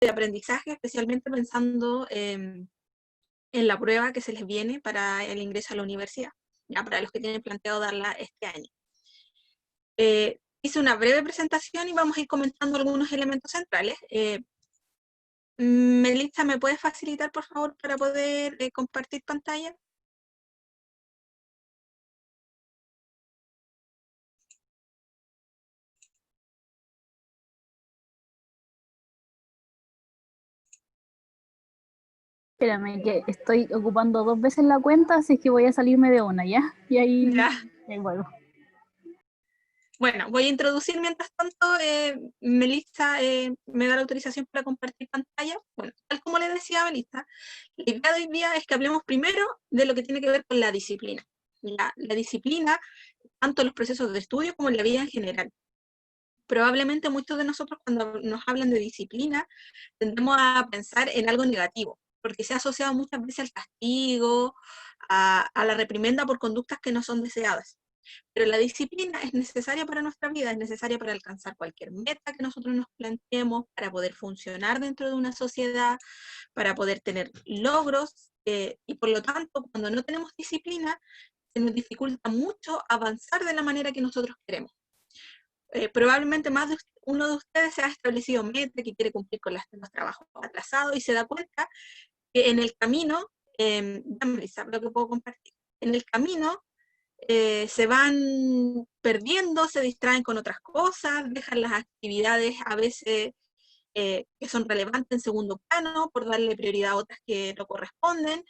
de aprendizaje, especialmente pensando en la prueba que se les viene para el ingreso a la universidad, ya para los que tienen planteado darla este año. Hice una breve presentación y vamos a ir comentando algunos elementos centrales. Melissa, ¿me puedes facilitar, por favor, para poder compartir pantalla? Espérame, que estoy ocupando 2 veces la cuenta, así que voy a salirme de una, ¿ya? Y ahí vuelvo. Bueno, voy a introducir mientras tanto. Melissa me da la autorización para compartir pantalla. Bueno, tal como le decía a Melissa, la idea de hoy día es que hablemos primero de lo que tiene que ver con la disciplina. La disciplina, tanto en los procesos de estudio como en la vida en general. Probablemente muchos de nosotros cuando nos hablan de disciplina tendemos a pensar en algo negativo, porque se ha asociado muchas veces al castigo, a la reprimenda por conductas que no son deseadas. Pero la disciplina es necesaria para nuestra vida, es necesaria para alcanzar cualquier meta que nosotros nos planteemos, para poder funcionar dentro de una sociedad, para poder tener logros, y por lo tanto, cuando no tenemos disciplina, se nos dificulta mucho avanzar de la manera que nosotros queremos. Probablemente más de uno de ustedes se ha establecido meta, que quiere cumplir con los trabajos atrasados y se da cuenta que en el camino, Melissa, lo que puedo compartir, en el camino se van perdiendo, se distraen con otras cosas, dejan las actividades a veces que son relevantes en segundo plano por darle prioridad a otras que no corresponden.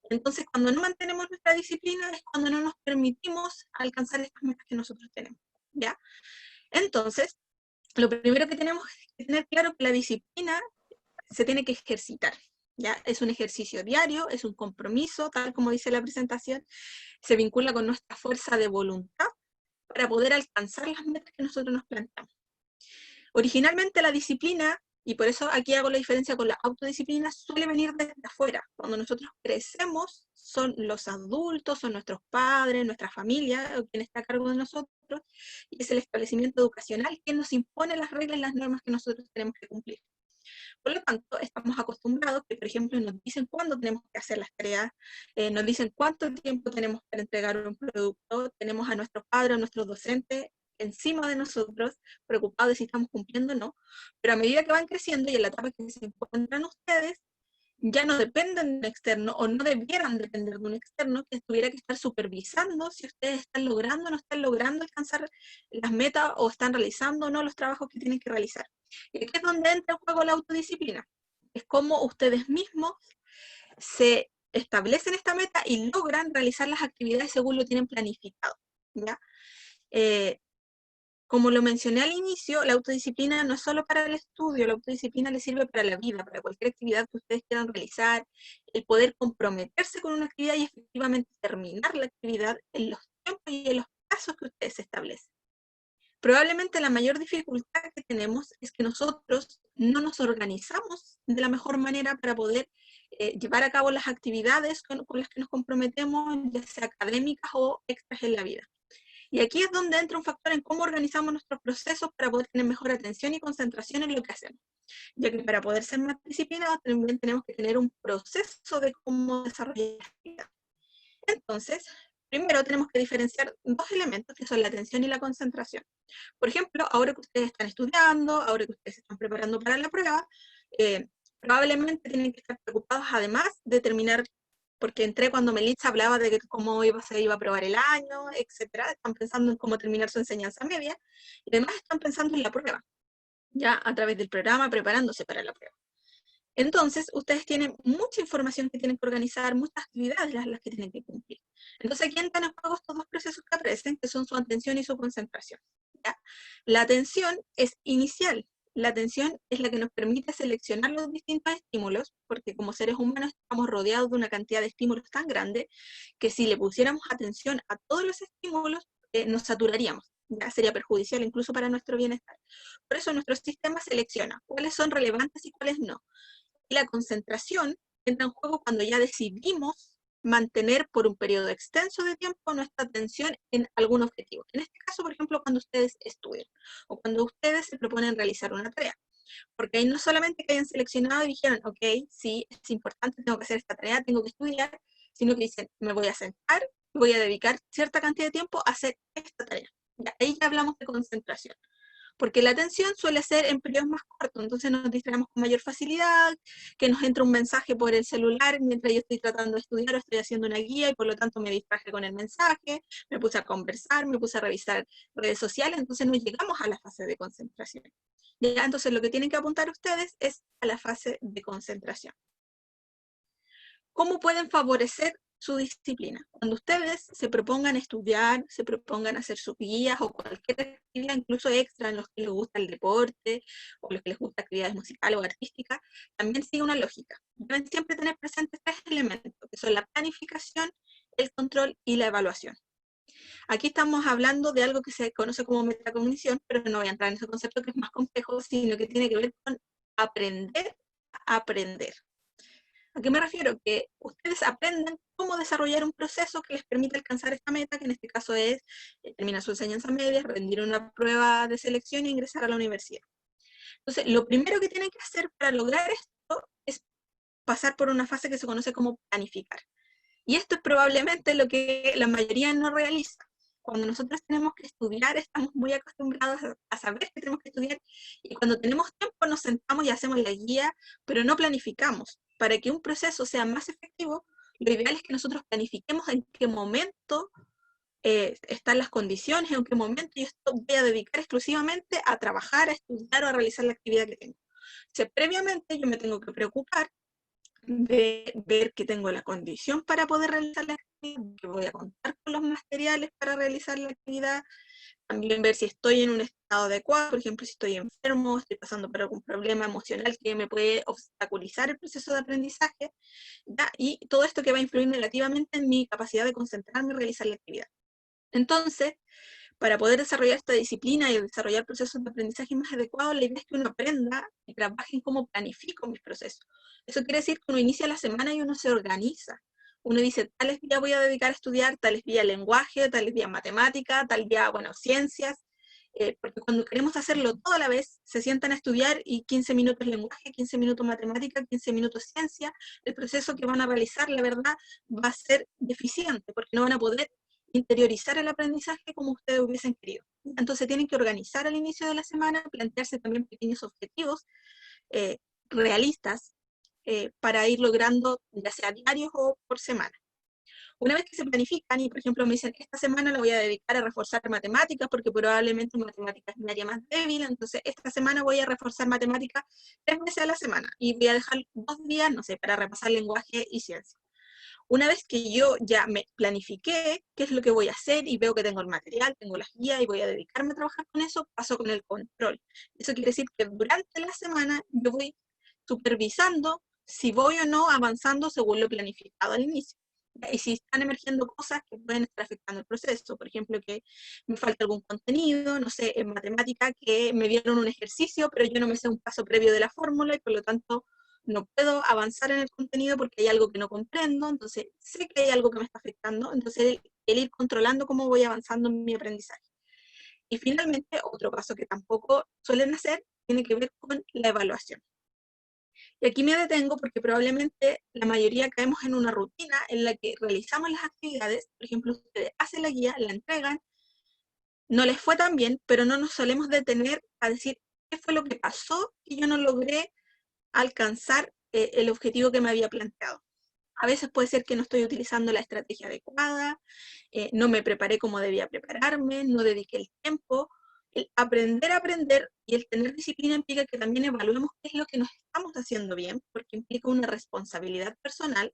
Entonces, cuando no mantenemos nuestra disciplina es cuando no nos permitimos alcanzar estas metas que nosotros tenemos, ¿ya? Entonces, lo primero que tenemos que tener claro es que la disciplina se tiene que ejercitar, ¿ya? Es un ejercicio diario, es un compromiso, tal como dice la presentación, se vincula con nuestra fuerza de voluntad para poder alcanzar las metas que nosotros nos planteamos. Originalmente la disciplina, y por eso aquí hago la diferencia con la autodisciplina, suele venir desde afuera. Cuando nosotros crecemos, son los adultos, son nuestros padres, nuestra familia, quien está a cargo de nosotros, y es el establecimiento educacional quien nos impone las reglas y las normas que nosotros tenemos que cumplir. Por lo tanto, estamos acostumbrados que, por ejemplo, nos dicen cuándo tenemos que hacer las tareas, nos dicen cuánto tiempo tenemos para entregar un producto, tenemos a nuestros padres, a nuestros docentes encima de nosotros, preocupados de si estamos cumpliendo o no, pero a medida que van creciendo y en la etapa que se encuentran ustedes, ya no dependen de un externo o no debieran depender de un externo que tuviera que estar supervisando si ustedes están logrando o no están logrando alcanzar las metas o están realizando o no los trabajos que tienen que realizar. Y aquí es donde entra en juego la autodisciplina. Es como ustedes mismos se establecen esta meta y logran realizar las actividades según lo tienen planificado, ¿ya? Como lo mencioné al inicio, la autodisciplina no es solo para el estudio, la autodisciplina le sirve para la vida, para cualquier actividad que ustedes quieran realizar, el poder comprometerse con una actividad y efectivamente terminar la actividad en los tiempos y en los plazos que ustedes establecen. Probablemente la mayor dificultad que tenemos es que nosotros no nos organizamos de la mejor manera para poder llevar a cabo las actividades con las que nos comprometemos, ya sea académicas o extras en la vida. Y aquí es donde entra un factor en cómo organizamos nuestros procesos para poder tener mejor atención y concentración en lo que hacemos. Ya que para poder ser más disciplinados también tenemos que tener un proceso de cómo desarrollar la actividad. Entonces, primero tenemos que diferenciar dos elementos que son la atención y la concentración. Por ejemplo, ahora que ustedes están estudiando, ahora que ustedes se están preparando para la prueba, probablemente tienen que estar preocupados además de terminar, porque entré cuando Melissa hablaba de cómo se iba a aprobar el año, etcétera. Están pensando en cómo terminar su enseñanza media, y además están pensando en la prueba, ya a través del programa, preparándose para la prueba. Entonces, ustedes tienen mucha información que tienen que organizar, muchas actividades las que tienen que cumplir. Entonces, aquí entran en juego estos dos procesos que aparecen, que son su atención y su concentración, ¿ya? La atención es inicial. La atención es la que nos permite seleccionar los distintos estímulos, porque como seres humanos estamos rodeados de una cantidad de estímulos tan grande que si le pusiéramos atención a todos los estímulos, nos saturaríamos. Ya sería perjudicial incluso para nuestro bienestar. Por eso nuestro sistema selecciona cuáles son relevantes y cuáles no. Y la concentración entra en juego cuando ya decidimos mantener por un periodo extenso de tiempo nuestra atención en algún objetivo. En este caso, por ejemplo, cuando ustedes estudian o cuando ustedes se proponen realizar una tarea. Porque ahí no solamente que hayan seleccionado y dijeron, ok, sí, es importante, tengo que hacer esta tarea, tengo que estudiar, sino que dicen, me voy a sentar, voy a dedicar cierta cantidad de tiempo a hacer esta tarea. Ya, ahí ya hablamos de concentración. Porque la atención suele ser en periodos más cortos, entonces nos distraemos con mayor facilidad, que nos entra un mensaje por el celular mientras yo estoy tratando de estudiar o estoy haciendo una guía y por lo tanto me distraje con el mensaje, me puse a conversar, me puse a revisar redes sociales, entonces no llegamos a la fase de concentración. Ya, entonces lo que tienen que apuntar ustedes es a la fase de concentración. ¿Cómo pueden favorecer su disciplina? Cuando ustedes se propongan estudiar, se propongan hacer sus guías o cualquier actividad, incluso extra, en los que les gusta el deporte o los que les gusta actividades musicales o artísticas, también sigue una lógica. Deben siempre tener presentes 3 elementos, que son la planificación, el control y la evaluación. Aquí estamos hablando de algo que se conoce como metacognición, pero no voy a entrar en ese concepto que es más complejo, sino que tiene que ver con aprender a aprender. ¿A qué me refiero? Que ustedes aprendan cómo desarrollar un proceso que les permita alcanzar esta meta, que en este caso es terminar su enseñanza media, rendir una prueba de selección e ingresar a la universidad. Entonces, lo primero que tienen que hacer para lograr esto es pasar por una fase que se conoce como planificar. Y esto es probablemente lo que la mayoría no realiza. Cuando nosotros tenemos que estudiar, estamos muy acostumbrados a saber que tenemos que estudiar, y cuando tenemos tiempo nos sentamos y hacemos la guía, pero no planificamos. Para que un proceso sea más efectivo, lo ideal es que nosotros planifiquemos en qué momento están las condiciones, en qué momento yo voy a dedicar exclusivamente a trabajar, a estudiar o a realizar la actividad que tengo. O sea, previamente yo me tengo que preocupar de ver que tengo la condición para poder realizar la actividad, que voy a contar con los materiales para realizar la actividad, también ver si estoy en un estado adecuado, por ejemplo, si estoy enfermo, estoy pasando por algún problema emocional que me puede obstaculizar el proceso de aprendizaje, ¿ya? Y todo esto que va a influir negativamente en mi capacidad de concentrarme y realizar la actividad. Entonces, para poder desarrollar esta disciplina y desarrollar procesos de aprendizaje más adecuados, la idea es que uno aprenda y trabaje en cómo planifico mis procesos. Eso quiere decir que uno inicia la semana y uno se organiza. Uno dice, tales días voy a dedicar a estudiar, tales días lenguaje, tales días matemática, tal día, bueno, ciencias, porque cuando queremos hacerlo todo a la vez, se sientan a estudiar y 15 minutos lenguaje, 15 minutos matemática, 15 minutos ciencia, el proceso que van a realizar, la verdad, va a ser deficiente, porque no van a poder interiorizar el aprendizaje como ustedes hubiesen querido. Entonces tienen que organizar al inicio de la semana, plantearse también pequeños objetivos eh, realistas para ir logrando, ya sea diarios o por semana. Una vez que se planifican y, por ejemplo, me dicen, esta semana la voy a dedicar a reforzar matemáticas porque probablemente matemáticas es mi área más débil, entonces esta semana voy a reforzar matemáticas 3 veces a la semana y voy a dejar 2 días, no sé, para repasar lenguaje y ciencia. Una vez que yo ya me planifiqué qué es lo que voy a hacer y veo que tengo el material, tengo las guías y voy a dedicarme a trabajar con eso, paso con el control. Eso quiere decir que durante la semana yo voy supervisando si voy o no avanzando según lo planificado al inicio. Y si están emergiendo cosas que pueden estar afectando el proceso, por ejemplo, que me falta algún contenido, no sé, en matemática, que me dieron un ejercicio, pero yo no me sé un paso previo de la fórmula y por lo tanto no puedo avanzar en el contenido porque hay algo que no comprendo, entonces sé que hay algo que me está afectando, entonces el ir controlando cómo voy avanzando en mi aprendizaje. Y finalmente, otro paso que tampoco suelen hacer tiene que ver con la evaluación. Y aquí me detengo porque probablemente la mayoría caemos en una rutina en la que realizamos las actividades, por ejemplo, ustedes hacen la guía, la entregan, no les fue tan bien, pero no nos solemos detener a decir qué fue lo que pasó y yo no logré alcanzar el objetivo que me había planteado. A veces puede ser que no estoy utilizando la estrategia adecuada, no me preparé como debía prepararme, no dediqué el tiempo. El aprender a aprender y el tener disciplina implica que también evaluemos qué es lo que nos estamos haciendo bien, porque implica una responsabilidad personal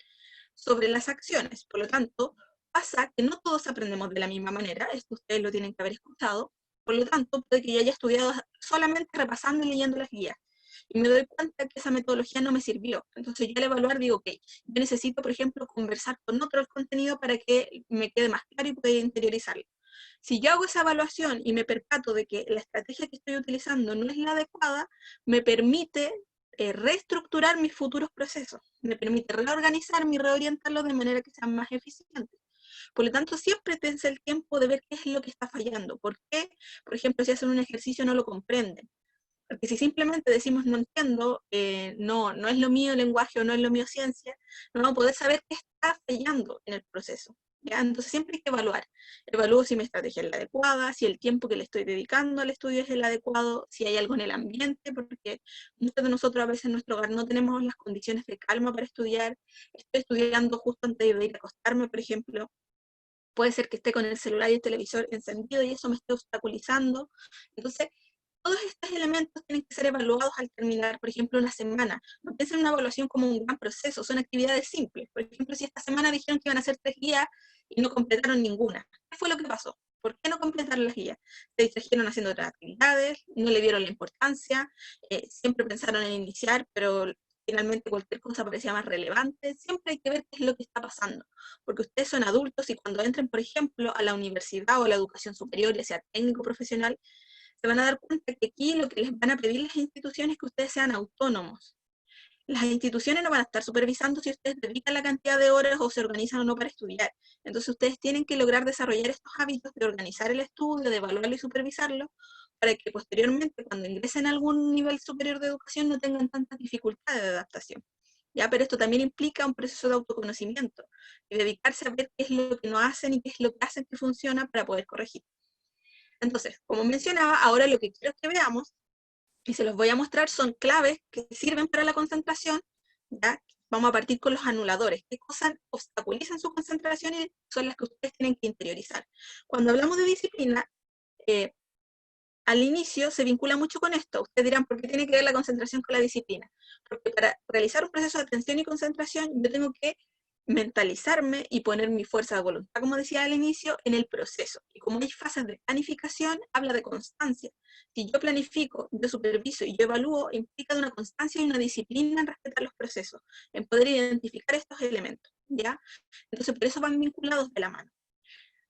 sobre las acciones. Por lo tanto, pasa que no todos aprendemos de la misma manera, esto ustedes lo tienen que haber escuchado, por lo tanto, puede que yo haya estudiado solamente repasando y leyendo las guías, y me doy cuenta que esa metodología no me sirvió. Entonces yo al evaluar digo, ok, yo necesito, por ejemplo, conversar con otro el contenido para que me quede más claro y pueda interiorizarlo. Si yo hago esa evaluación y me percato de que la estrategia que estoy utilizando no es la adecuada, me permite reestructurar mis futuros procesos, me permite reorganizarme y reorientarlos de manera que sean más eficientes. Por lo tanto, siempre tense el tiempo de ver qué es lo que está fallando. ¿Por qué? Por ejemplo, si hacen un ejercicio no lo comprenden. Porque si simplemente decimos no entiendo, no es lo mío lenguaje o no es lo mío ciencia, no vamos a poder saber qué está fallando en el proceso. ¿Ya? Entonces siempre hay que evaluar. Evalúo si mi estrategia es la adecuada, si el tiempo que le estoy dedicando al estudio es el adecuado, si hay algo en el ambiente, porque muchos de nosotros a veces en nuestro hogar no tenemos las condiciones de calma para estudiar. Estoy estudiando justo antes de ir a acostarme, por ejemplo. Puede ser que esté con el celular y el televisor encendido y eso me esté obstaculizando. Entonces, todos estos elementos tienen que ser evaluados al terminar, por ejemplo, una semana. No piensen en una evaluación como un gran proceso, son actividades simples. Por ejemplo, si esta semana dijeron que iban a hacer 3 guías y no completaron ninguna, ¿qué fue lo que pasó? ¿Por qué no completaron las guías? Se distrajeron haciendo otras actividades, no le dieron la importancia, siempre pensaron en iniciar, pero finalmente cualquier cosa parecía más relevante. Siempre hay que ver qué es lo que está pasando, porque ustedes son adultos y cuando entren, por ejemplo, a la universidad o a la educación superior, ya sea técnico profesional, se van a dar cuenta que aquí lo que les van a pedir las instituciones es que ustedes sean autónomos. Las instituciones no van a estar supervisando si ustedes dedican la cantidad de horas o se organizan o no para estudiar. Entonces ustedes tienen que lograr desarrollar estos hábitos de organizar el estudio, de evaluarlo y supervisarlo, para que posteriormente, cuando ingresen a algún nivel superior de educación, no tengan tantas dificultades de adaptación. ¿Ya? Pero esto también implica un proceso de autoconocimiento y dedicarse a ver qué es lo que no hacen y qué es lo que hacen que funciona para poder corregir. Entonces, como mencionaba, ahora lo que quiero que veamos, y se los voy a mostrar, son claves que sirven para la concentración. ¿Ya? Vamos a partir con los anuladores. ¿Qué cosas obstaculizan su concentración y son las que ustedes tienen que interiorizar? Cuando hablamos de disciplina, al inicio se vincula mucho con esto. Ustedes dirán, ¿por qué tiene que ver la concentración con la disciplina? Porque para realizar un proceso de atención y concentración, yo tengo que mentalizarme y poner mi fuerza de voluntad, como decía al inicio, en el proceso. Y como hay fases de planificación, habla de constancia. Si yo planifico, yo superviso y yo evalúo, implica de una constancia y una disciplina en respetar los procesos, en poder identificar estos elementos, ¿ya? Entonces, por eso van vinculados de la mano.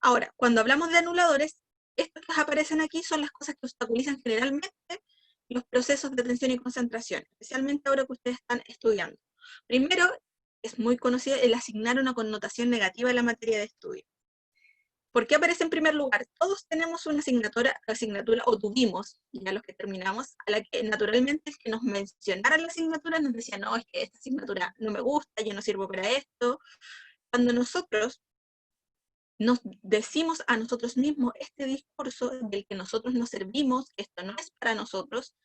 Ahora, cuando hablamos de anuladores, estos que aparecen aquí son las cosas que obstaculizan generalmente los procesos de atención y concentración, especialmente ahora que ustedes están estudiando. Primero, es muy conocido el asignar una connotación negativa a la materia de estudio. ¿Por qué aparece en primer lugar? Todos tenemos una asignatura o tuvimos, ya los que terminamos, a la que naturalmente el que nos mencionara la asignatura nos decía, no, es que esta asignatura no me gusta, yo no sirvo para esto. Cuando nosotros nos decimos a nosotros mismos este discurso del que nosotros nos servimos, que esto no es para nosotros,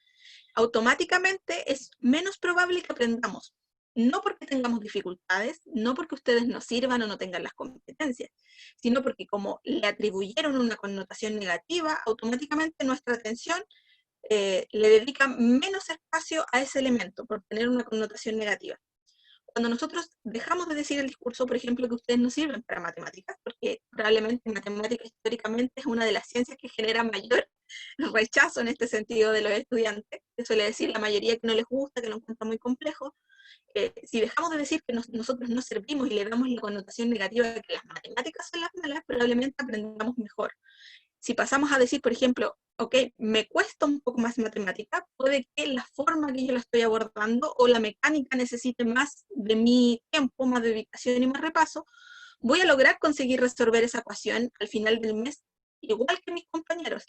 automáticamente es menos probable que aprendamos. No porque tengamos dificultades, no porque ustedes no sirvan o no tengan las competencias, sino porque como le atribuyeron una connotación negativa, automáticamente nuestra atención le dedica menos espacio a ese elemento por tener una connotación negativa. Cuando nosotros dejamos de decir el discurso, por ejemplo, que ustedes no sirven para matemáticas, porque probablemente matemáticas históricamente es una de las ciencias que genera mayor rechazo en este sentido de los estudiantes, que suele decir la mayoría que no les gusta, que lo encuentra muy complejo. Si dejamos de decir que nosotros no servimos y le damos la connotación negativa de que las matemáticas son las malas, probablemente aprendamos mejor. Si pasamos a decir, por ejemplo, ok, me cuesta un poco más matemática, puede que la forma que yo la estoy abordando o la mecánica necesite más de mi tiempo, más dedicación y más repaso, voy a lograr conseguir resolver esa ecuación al final del mes, igual que mis compañeros.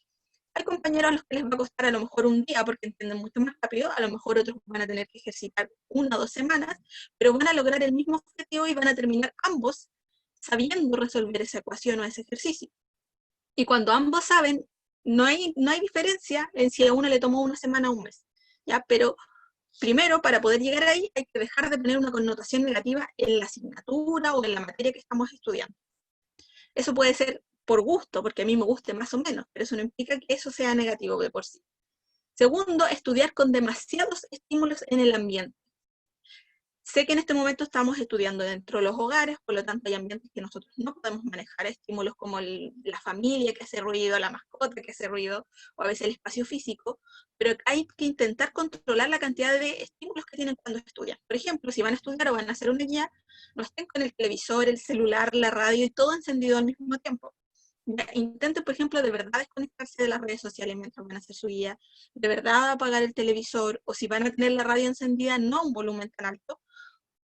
Hay compañeros a los que les va a costar a lo mejor un día porque entienden mucho más rápido, a lo mejor otros van a tener que ejercitar 1 o 2 semanas, pero van a lograr el mismo objetivo y van a terminar ambos sabiendo resolver esa ecuación o ese ejercicio. Y cuando ambos saben, no hay diferencia en si a uno le tomó 1 semana o un mes, ¿ya? Pero primero, para poder llegar ahí, hay que dejar de poner una connotación negativa en la asignatura o en la materia que estamos estudiando. Eso puede ser por gusto, porque a mí me guste más o menos, pero eso no implica que eso sea negativo de por sí. Segundo, estudiar con demasiados estímulos en el ambiente. Sé que en este momento estamos estudiando dentro de los hogares, por lo tanto hay ambientes que nosotros no podemos manejar, estímulos como la familia que hace ruido, la mascota que hace ruido, o a veces el espacio físico, pero hay que intentar controlar la cantidad de estímulos que tienen cuando estudian. Por ejemplo, si van a estudiar o van a hacer una guía, no estén con el televisor, el celular, la radio y todo encendido al mismo tiempo. Intenten, por ejemplo, de verdad desconectarse de las redes sociales mientras van a hacer su guía, de verdad apagar el televisor, o si van a tener la radio encendida, no a un volumen tan alto,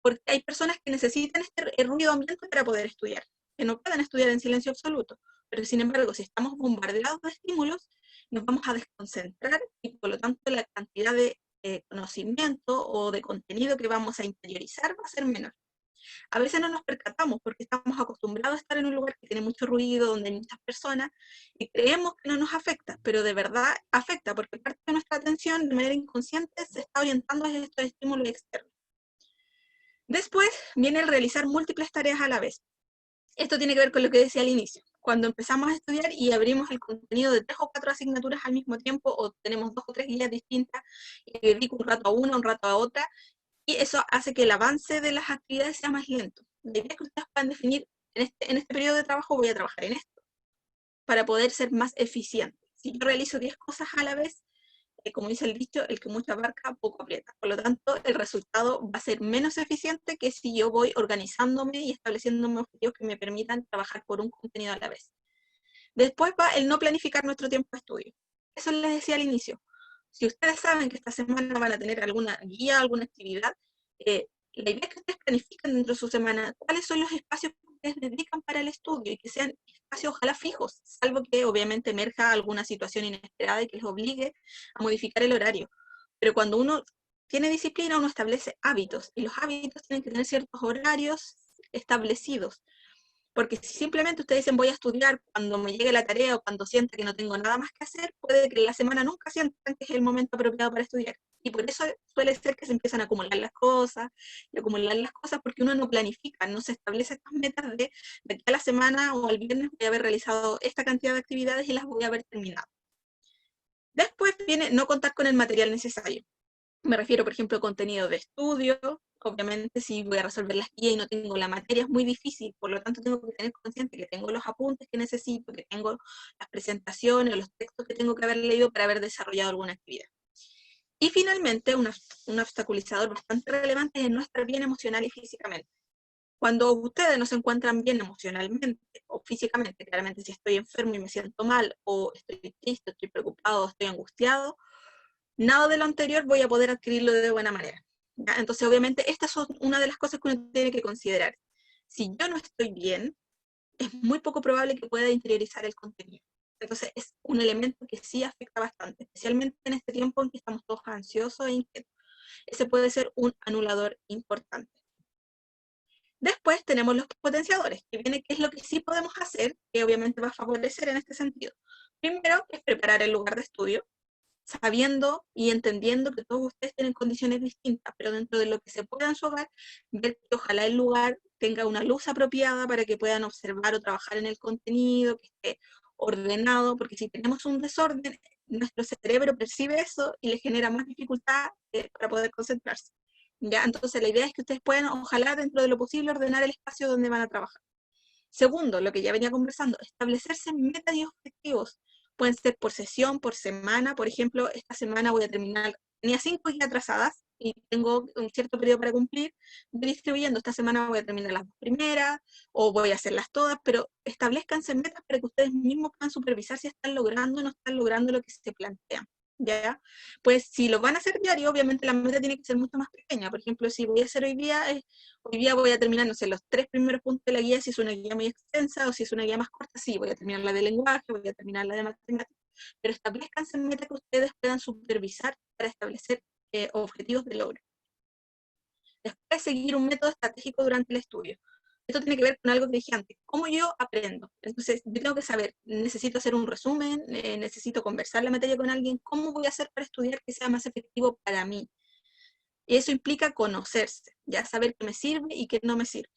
porque hay personas que necesitan este ruido ambiente para poder estudiar, que no pueden estudiar en silencio absoluto, pero sin embargo, si estamos bombardeados de estímulos, nos vamos a desconcentrar y por lo tanto la cantidad de conocimiento o de contenido que vamos a interiorizar va a ser menor. A veces no nos percatamos porque estamos acostumbrados a estar en un lugar que tiene mucho ruido, donde hay muchas personas, y creemos que no nos afecta, pero de verdad afecta, porque parte de nuestra atención de manera inconsciente se está orientando a estos estímulos externos. Después viene el realizar múltiples tareas a la vez. Esto tiene que ver con lo que decía al inicio. Cuando empezamos a estudiar y abrimos el contenido de 3 o 4 asignaturas al mismo tiempo, o tenemos 2 o 3 guías distintas, y dedico un rato a una, un rato a otra, y eso hace que el avance de las actividades sea más lento. La idea es que ustedes puedan definir, en este periodo de trabajo voy a trabajar en esto, para poder ser más eficiente. Si yo realizo 10 cosas a la vez, como dice el dicho, el que mucho abarca, poco aprieta. Por lo tanto, el resultado va a ser menos eficiente que si yo voy organizándome y estableciéndome objetivos que me permitan trabajar por un contenido a la vez. Después va el no planificar nuestro tiempo de estudio. Eso les decía al inicio. Si ustedes saben que esta semana van a tener alguna guía, alguna actividad, la idea es que ustedes planifiquen dentro de su semana cuáles son los espacios que ustedes dedican para el estudio y que sean espacios ojalá fijos, salvo que obviamente emerja alguna situación inesperada y que les obligue a modificar el horario. Pero cuando uno tiene disciplina, uno establece hábitos, y los hábitos tienen que tener ciertos horarios establecidos. Porque si simplemente ustedes dicen voy a estudiar cuando me llegue la tarea o cuando sienta que no tengo nada más que hacer, puede que la semana nunca sientan que es el momento apropiado para estudiar. Y por eso suele ser que se empiezan a acumular las cosas, y acumular las cosas porque uno no planifica, no se establece estas metas de aquí a la semana o al viernes voy a haber realizado esta cantidad de actividades y las voy a haber terminado. Después viene no contar con el material necesario. Me refiero, por ejemplo, a contenido de estudio. Obviamente, si voy a resolver las guías y no tengo la materia, es muy difícil. Por lo tanto, tengo que tener consciente que tengo los apuntes que necesito, que tengo las presentaciones, los textos que tengo que haber leído para haber desarrollado alguna actividad. Y finalmente, un obstaculizador bastante relevante es el no estar bien emocional y físicamente. Cuando ustedes no se encuentran bien emocionalmente o físicamente, claramente si estoy enfermo y me siento mal, o estoy triste, estoy preocupado, estoy angustiado, nada de lo anterior voy a poder adquirirlo de buena manera. ¿Ya? Entonces, obviamente, estas son una de las cosas que uno tiene que considerar. Si yo no estoy bien, es muy poco probable que pueda interiorizar el contenido. Entonces, es un elemento que sí afecta bastante, especialmente en este tiempo en que estamos todos ansiosos e inquietos. Ese puede ser un anulador importante. Después tenemos los potenciadores, que viene qué es lo que sí podemos hacer, que obviamente va a favorecer en este sentido. Primero, es preparar el lugar de estudio, sabiendo y entendiendo que todos ustedes tienen condiciones distintas, pero dentro de lo que se pueda en su hogar, ver que ojalá el lugar tenga una luz apropiada para que puedan observar o trabajar en el contenido, que esté ordenado, porque si tenemos un desorden, nuestro cerebro percibe eso y le genera más dificultad para poder concentrarse. ¿Ya? Entonces la idea es que ustedes puedan, ojalá dentro de lo posible, ordenar el espacio donde van a trabajar. Segundo, lo que ya venía conversando, establecerse metas y objetivos. Pueden ser por sesión, por semana. Por ejemplo, esta semana voy a terminar, tenía 5 guías atrasadas y tengo un cierto periodo para cumplir, voy distribuyendo. Esta semana voy a terminar las 2 primeras o voy a hacerlas todas, pero establezcanse metas para que ustedes mismos puedan supervisar si están logrando o no están logrando lo que se plantean. ¿Ya? Pues si lo van a hacer diario, obviamente la meta tiene que ser mucho más pequeña. Por ejemplo, si voy a hacer hoy día voy a terminar, no sé, los 3 primeros puntos de la guía, si es una guía muy extensa o si es una guía más corta, sí, voy a terminar la de lenguaje, voy a terminar la de matemáticas, pero establezcanse metas que ustedes puedan supervisar para establecer objetivos de logro. Después, seguir un método estratégico durante el estudio. Esto tiene que ver con algo que dije antes, ¿cómo yo aprendo? Entonces, yo tengo que saber, necesito hacer un resumen, necesito conversar la materia con alguien, ¿cómo voy a hacer para estudiar que sea más efectivo para mí? Y eso implica conocerse, ya saber qué me sirve y qué no me sirve.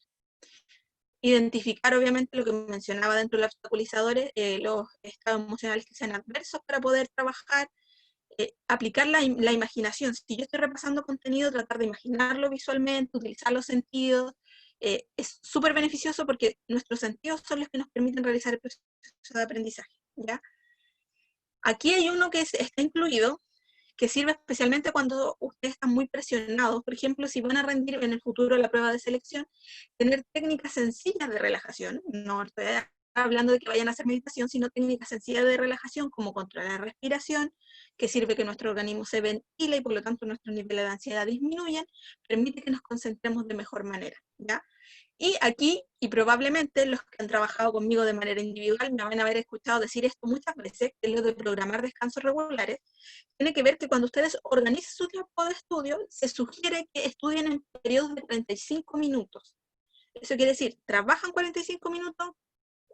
Identificar, obviamente, lo que mencionaba dentro de los obstaculizadores, los estados emocionales que sean adversos para poder trabajar, aplicar la imaginación. Si yo estoy repasando contenido, tratar de imaginarlo visualmente, utilizar los sentidos, es súper beneficioso porque nuestros sentidos son los que nos permiten realizar el proceso de aprendizaje, ¿ya? Aquí hay uno que está incluido, que sirve especialmente cuando ustedes están muy presionados. Por ejemplo, si van a rendir en el futuro la prueba de selección, tener técnicas sencillas de relajación. No estoy hablando de que vayan a hacer meditación, sino técnicas sencillas de relajación, como controlar la respiración, que sirve que nuestro organismo se ventile y por lo tanto nuestros niveles de ansiedad disminuyen, permite que nos concentremos de mejor manera, ¿ya? Y aquí, y probablemente los que han trabajado conmigo de manera individual me van a haber escuchado decir esto muchas veces, que es lo de programar descansos regulares, tiene que ver que cuando ustedes organizan su tiempo de estudio, se sugiere que estudien en periodos de 45 minutos. Eso quiere decir, trabajan 45 minutos,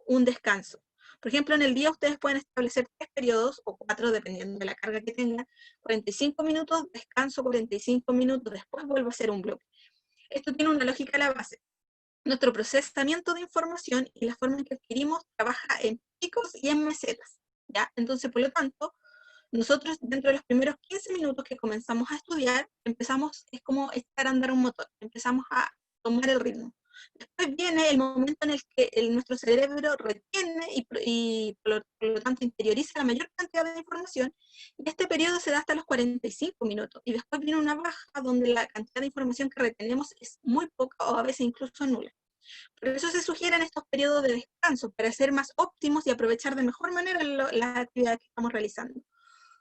un descanso. Por ejemplo, en el día ustedes pueden establecer 3 periodos o 4, dependiendo de la carga que tengan, 45 minutos, descanso 45 minutos, después vuelvo a hacer un bloque. Esto tiene una lógica a la base. Nuestro procesamiento de información y la forma en que adquirimos trabaja en picos y en mesetas, ¿ya? Entonces, por lo tanto, nosotros dentro de los primeros 15 minutos que comenzamos a estudiar, empezamos, es como echar a andar un motor, empezamos a tomar el ritmo. Después viene el momento en el que nuestro cerebro retiene y por lo tanto interioriza la mayor cantidad de información, y este periodo se da hasta los 45 minutos, y después viene una baja donde la cantidad de información que retenemos es muy poca o a veces incluso nula. Por eso se sugieren estos periodos de descanso, para ser más óptimos y aprovechar de mejor manera las actividades que estamos realizando.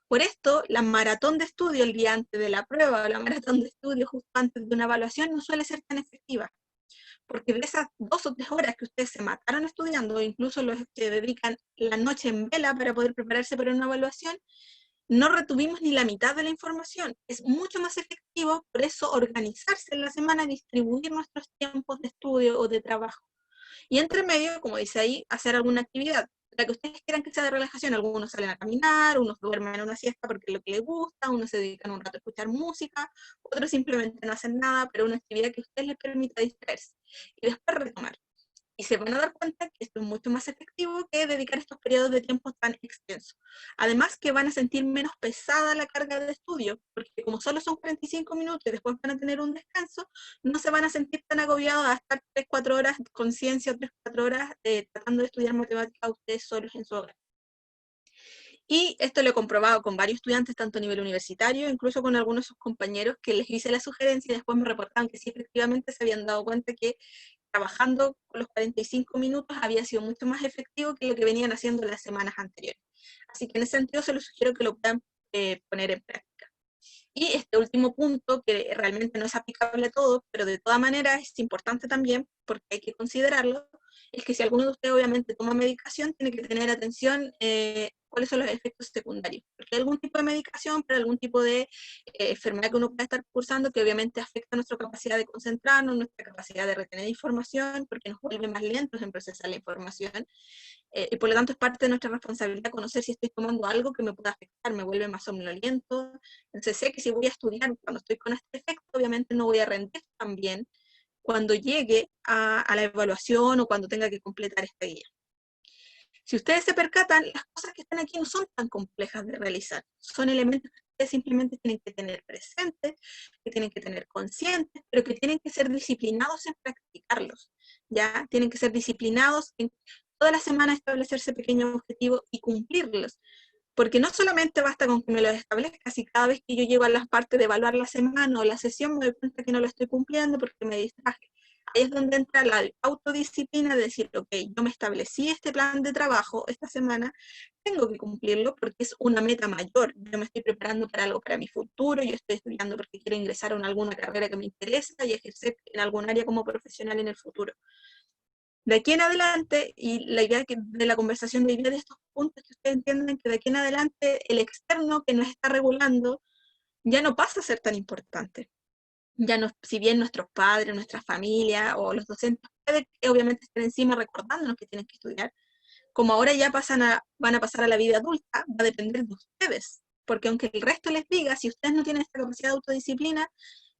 Por esto, la maratón de estudio el día antes de la prueba, o la maratón de estudio justo antes de una evaluación, no suele ser tan efectiva, porque de esas 2 o 3 horas que ustedes se mataron estudiando, incluso los que dedican la noche en vela para poder prepararse para una evaluación, no retuvimos ni la mitad de la información. Es mucho más efectivo, por eso, organizarse en la semana, distribuir nuestros tiempos de estudio o de trabajo. Y entre medio, como dice ahí, hacer alguna actividad, la que ustedes quieran que sea de relajación. Algunos salen a caminar, unos duermen en una siesta porque es lo que les gusta, unos se dedican un rato a escuchar música, otros simplemente no hacen nada, pero una actividad que a ustedes les permita distraerse. Y después retomar. Y se van a dar cuenta que esto es mucho más efectivo que dedicar estos periodos de tiempo tan extensos. Además que van a sentir menos pesada la carga de estudio, porque como solo son 45 minutos y después van a tener un descanso, no se van a sentir tan agobiados a estar 3-4 horas con ciencia, 3-4 horas tratando de estudiar matemáticas ustedes solos en su hogar. Y esto lo he comprobado con varios estudiantes, tanto a nivel universitario, incluso con algunos de sus compañeros, que les hice la sugerencia y después me reportaban que sí, efectivamente se habían dado cuenta que trabajando con los 45 minutos había sido mucho más efectivo que lo que venían haciendo las semanas anteriores. Así que en ese sentido se los sugiero que lo puedan poner en práctica. Y este último punto, que realmente no es aplicable a todos, pero de todas maneras es importante también, porque hay que considerarlo, es que si alguno de ustedes obviamente toma medicación, tiene que tener atención cuáles son los efectos secundarios. Porque hay algún tipo de medicación para algún tipo de enfermedad que uno pueda estar cursando, que obviamente afecta nuestra capacidad de concentrarnos, nuestra capacidad de retener información, porque nos vuelve más lentos en procesar la información. Y por lo tanto es parte de nuestra responsabilidad conocer si estoy tomando algo que me pueda afectar, me vuelve más somnoliento. Entonces sé que si voy a estudiar cuando estoy con este efecto, obviamente no voy a rendir tan bien cuando llegue a la evaluación o cuando tenga que completar esta guía. Si ustedes se percatan, las cosas que están aquí no son tan complejas de realizar, son elementos que ustedes simplemente tienen que tener presentes, que tienen que tener conscientes, pero que tienen que ser disciplinados en practicarlos, ¿ya? Tienen que ser disciplinados en toda la semana establecerse pequeños objetivos y cumplirlos, porque no solamente basta con que me los establezca, si cada vez que yo llego a las partes de evaluar la semana o la sesión me doy cuenta que no lo estoy cumpliendo porque me distraje. Ahí es donde entra la autodisciplina de decir, ok, yo me establecí este plan de trabajo esta semana, tengo que cumplirlo porque es una meta mayor. Yo me estoy preparando para algo para mi futuro, yo estoy estudiando porque quiero ingresar en alguna carrera que me interesa y ejercer en algún área como profesional en el futuro. De aquí en adelante, y la idea de la conversación de hoy día de estos puntos, que ustedes entiendan que de aquí en adelante el externo que nos está regulando ya no pasa a ser tan importante. Ya no, si bien nuestros padres, nuestra familia o los docentes pueden obviamente estar encima recordándonos que tienen que estudiar, como ahora ya van a pasar a la vida adulta, va a depender de ustedes. Porque aunque el resto les diga, si ustedes no tienen esta capacidad de autodisciplina,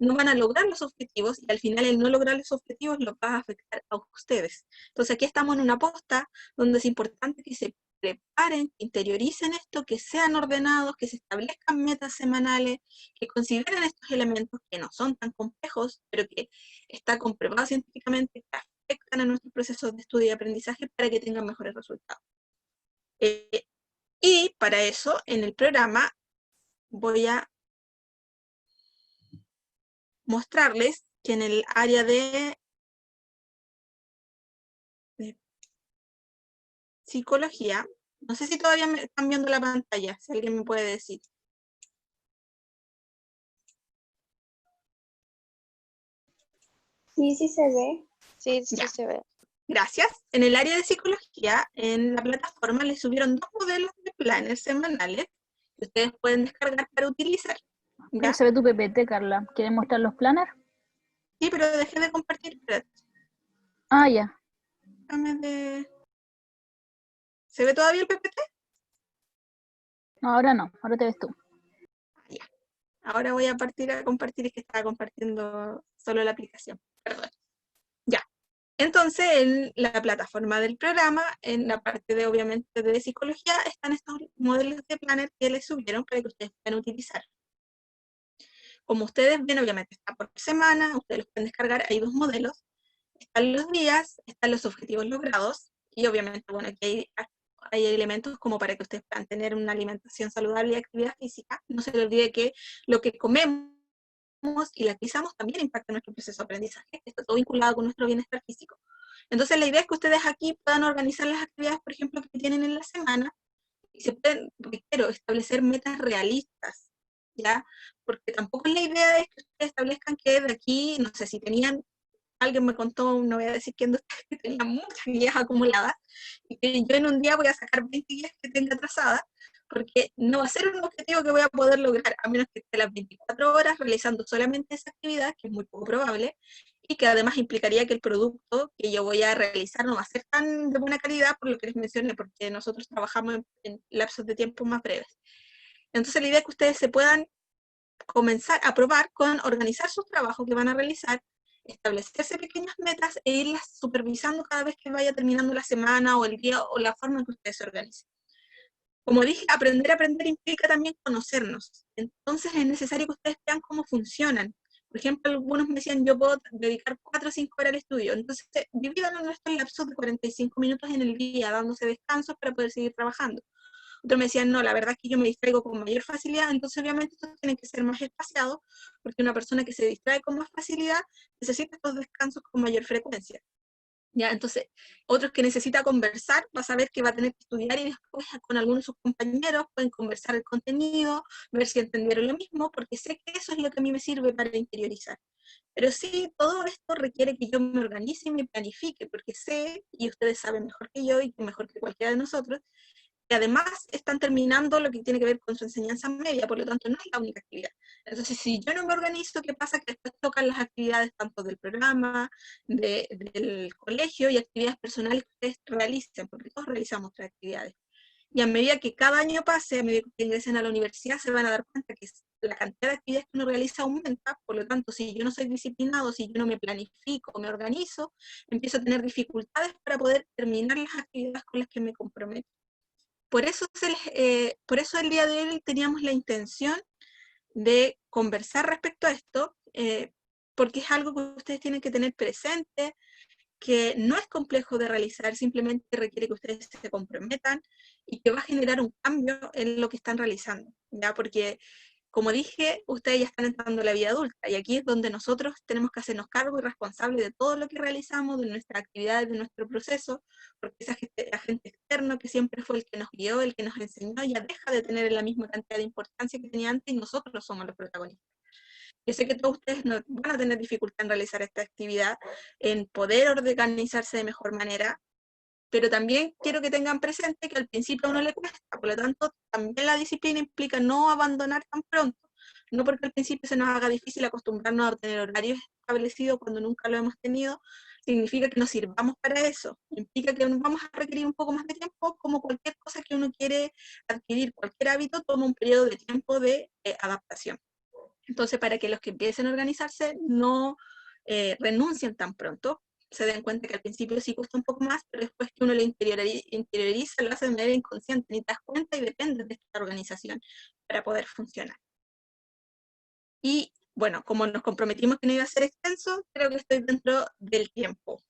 no van a lograr los objetivos, y al final el no lograr los objetivos los va a afectar a ustedes. Entonces aquí estamos en una posta donde es importante que se preparen, que interioricen esto, que sean ordenados, que se establezcan metas semanales, que consideren estos elementos que no son tan complejos, pero que está comprobado científicamente que afectan a nuestros procesos de estudio y aprendizaje para que tengan mejores resultados. Y para eso, en el programa, voy a mostrarles que en el área de psicología, no sé si todavía me están viendo la pantalla, si alguien me puede decir. Sí, sí se ve. Sí, sí Ya, se ve. gracias. En el área de psicología, en la plataforma les subieron 2 modelos de planners semanales que ustedes pueden descargar para utilizar. Pero ¿Ya? se ve tu PPT, Carla. ¿Quieres mostrar los planners? Sí, pero dejé de compartir. Espérate, Ah, ya. ¿Se ve todavía el PPT? No, ahora no. Ahora te ves tú. Ya. Ahora voy a partir a compartir, es que estaba compartiendo solo la aplicación. Perdón. Ya. Entonces, en la plataforma del programa, en la parte de, obviamente, de psicología, están estos modelos de planner que les subieron para que ustedes puedan utilizar. Como ustedes ven, obviamente está por semana, ustedes los pueden descargar, hay 2 modelos, están los días, están los objetivos logrados, y obviamente, bueno, aquí hay elementos como para que ustedes puedan tener una alimentación saludable y actividad física. No se les olvide que lo que comemos y la que usamos también impacta nuestro proceso de aprendizaje, está todo vinculado con nuestro bienestar físico. Entonces la idea es que ustedes aquí puedan organizar las actividades, por ejemplo, que tienen en la semana, y se pueden, reitero, establecer metas realistas, ¿ya? Porque tampoco la idea es que ustedes establezcan que de aquí, no sé, si tenían, alguien me contó, no voy a decir quién de ustedes, que tenía muchas guías acumuladas, y que yo en un día voy a sacar 20 guías que tenga atrasadas, porque no va a ser un objetivo que voy a poder lograr, a menos que esté las 24 horas realizando solamente esa actividad, que es muy poco probable, y que además implicaría que el producto que yo voy a realizar no va a ser tan de buena calidad, por lo que les mencioné, porque nosotros trabajamos en lapsos de tiempo más breves. Entonces la idea es que ustedes se puedan comenzar a probar con organizar sus trabajos que van a realizar, establecerse pequeñas metas e irlas supervisando cada vez que vaya terminando la semana o el día o la forma en que ustedes se organicen. Como dije, aprender a aprender implica también conocernos. Entonces es necesario que ustedes vean cómo funcionan. Por ejemplo, algunos me decían, yo puedo dedicar 4 o 5 horas al estudio. Entonces, dividan en nuestros lapsos de 45 minutos en el día, dándose descansos para poder seguir trabajando. Otros me decían, no, la verdad es que yo me distraigo con mayor facilidad, entonces obviamente estos tienen que ser más espaciados, porque una persona que se distrae con más facilidad necesita estos descansos con mayor frecuencia. ¿Ya? Entonces, otros que necesita conversar, va a saber que va a tener que estudiar y después con algunos de sus compañeros pueden conversar el contenido, ver si entendieron lo mismo, porque sé que eso es lo que a mí me sirve para interiorizar. Pero sí, todo esto requiere que yo me organice y me planifique, porque sé, y ustedes saben mejor que yo y mejor que cualquiera de nosotros, que además están terminando lo que tiene que ver con su enseñanza media, por lo tanto no es la única actividad. Entonces, si yo no me organizo, ¿qué pasa? Que después tocan las actividades tanto del programa, del colegio y actividades personales que ustedes realicen, porque todos realizamos otras actividades. Y a medida que cada año pase, a medida que ingresen a la universidad, se van a dar cuenta que la cantidad de actividades que uno realiza aumenta, por lo tanto, si yo no soy disciplinado, si yo no me planifico, me organizo, empiezo a tener dificultades para poder terminar las actividades con las que me comprometo. Por eso el día de hoy teníamos la intención de conversar respecto a esto, porque es algo que ustedes tienen que tener presente, que no es complejo de realizar, simplemente requiere que ustedes se comprometan y que va a generar un cambio en lo que están realizando, ¿ya? Porque, como dije, ustedes ya están entrando a la vida adulta y aquí es donde nosotros tenemos que hacernos cargo y responsables de todo lo que realizamos, de nuestras actividades, de nuestro proceso, porque ese agente externo que siempre fue el que nos guió, el que nos enseñó, ya deja de tener la misma cantidad de importancia que tenía antes y nosotros somos los protagonistas. Yo sé que todos ustedes no van a tener dificultad en realizar esta actividad, en poder organizarse de mejor manera, pero también quiero que tengan presente que al principio a uno le cuesta, por lo tanto, también la disciplina implica no abandonar tan pronto, no porque al principio se nos haga difícil acostumbrarnos a tener horarios establecidos cuando nunca lo hemos tenido, significa que nos sirvamos para eso, implica que vamos a requerir un poco más de tiempo, como cualquier cosa que uno quiere adquirir, cualquier hábito toma un periodo de tiempo de adaptación. Entonces, para que los que empiecen a organizarse no renuncien tan pronto, se den cuenta que al principio sí cuesta un poco más, pero después que uno lo interioriza, lo hace de manera inconsciente, ni te das cuenta y depende de esta organización para poder funcionar. Y bueno, como nos comprometimos que no iba a ser extenso, creo que estoy dentro del tiempo.